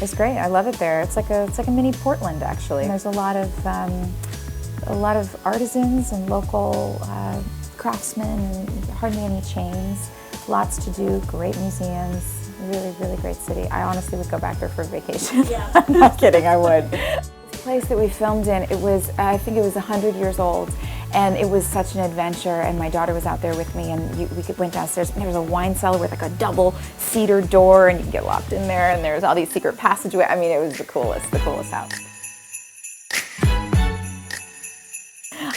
It's great. I love it there. It's like a mini Portland, actually. And there's a lot of artisans and local craftsmen, and hardly any chains. Lots to do. Great museums. Really, really great city. I honestly would go back there for a vacation. Yeah. I'm not kidding. I would. The place that we filmed in, I think it was 100 years old. And it was such an adventure, and my daughter was out there with me, and we went downstairs, and there was a wine cellar with like a double cedar door, and you could get locked in there, and there was all these secret passageways. I mean, it was the coolest house.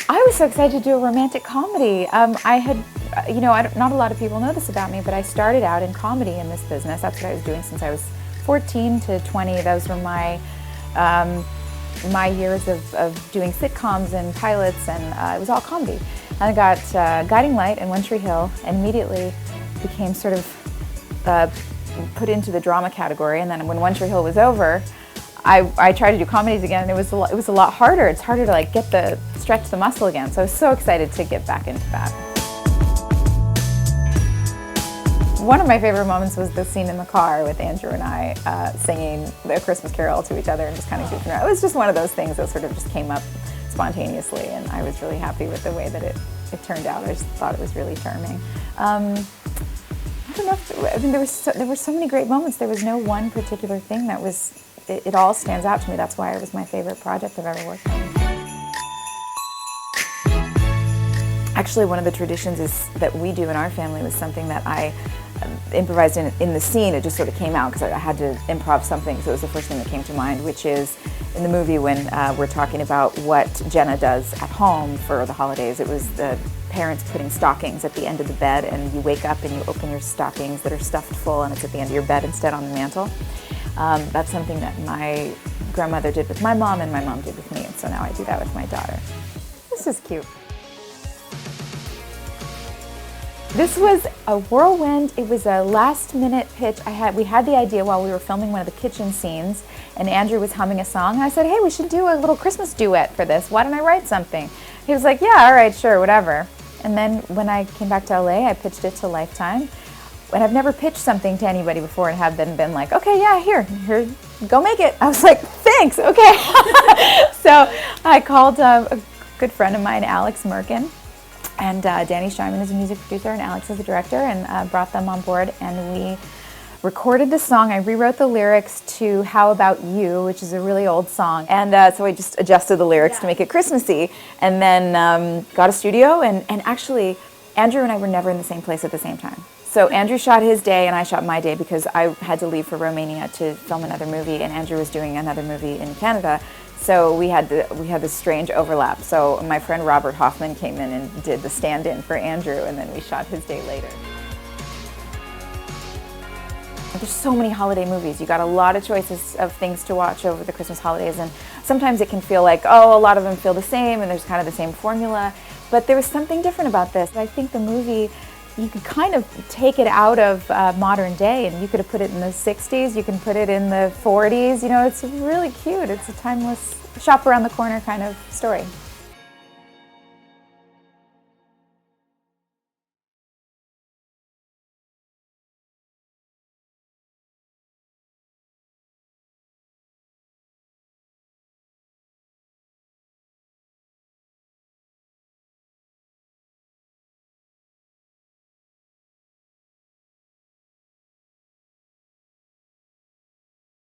I was so excited to do a romantic comedy. I had, not a lot of people know this about me, but I started out in comedy in this business. That's what I was doing since I was 14 to 20. Those were my years of doing sitcoms and pilots, and it was all comedy. And I got Guiding Light and One Tree Hill, and immediately became sort of put into the drama category. And then when One Tree Hill was over, I tried to do comedies again, and it was a lot harder. It's harder to like stretch the muscle again. So I was so excited to get back into that. One of my favorite moments was the scene in the car with Andrew and I singing the Christmas Carol to each other and just kind of goofing around. It was just one of those things that sort of just came up spontaneously, and I was really happy with the way that it turned out. I just thought it was really charming. I don't know. There were so many great moments. There was no one particular thing that was. It all stands out to me. That's why it was my favorite project I've ever worked on. Actually, one of the traditions that we do in our family was something that I improvised in the scene. It just sort of came out because I had to improv something, so it was the first thing that came to mind, which is in the movie when we're talking about what Jenna does at home for the holidays. It was the parents putting stockings at the end of the bed, and you wake up and you open your stockings that are stuffed full, and it's at the end of your bed instead on the mantle. That's something that my grandmother did with my mom and my mom did with me, and so now I do that with my daughter. This is cute. This was a whirlwind. It was a last-minute pitch. We had the idea while we were filming one of the kitchen scenes, and Andrew was humming a song, and I said, hey, we should do a little Christmas duet for this. Why don't I write something? He was like, yeah, all right, sure, whatever. And then when I came back to LA, I pitched it to Lifetime. And I've never pitched something to anybody before and have been like, okay, yeah, here, go make it. I was like, thanks, okay. So I called a good friend of mine, Alex Merkin, and Danny Scheinman is a music producer and Alex is the director, and brought them on board, and we recorded the song. I rewrote the lyrics to How About You, which is a really old song, and so I just adjusted the lyrics to make it Christmassy, and then got a studio, and actually Andrew and I were never in the same place at the same time. So Andrew shot his day and I shot my day because I had to leave for Romania to film another movie, and Andrew was doing another movie in Canada. So we had this strange overlap. So my friend Robert Hoffman came in and did the stand-in for Andrew, and then we shot his day later. There's so many holiday movies. You got a lot of choices of things to watch over the Christmas holidays, and sometimes it can feel like, oh, a lot of them feel the same and there's kind of the same formula. But there was something different about this. I think the movie, you could kind of take it out of modern day, and you could have put it in the 60s, you can put it in the 40s, it's really cute. It's a timeless, shop around the corner kind of story.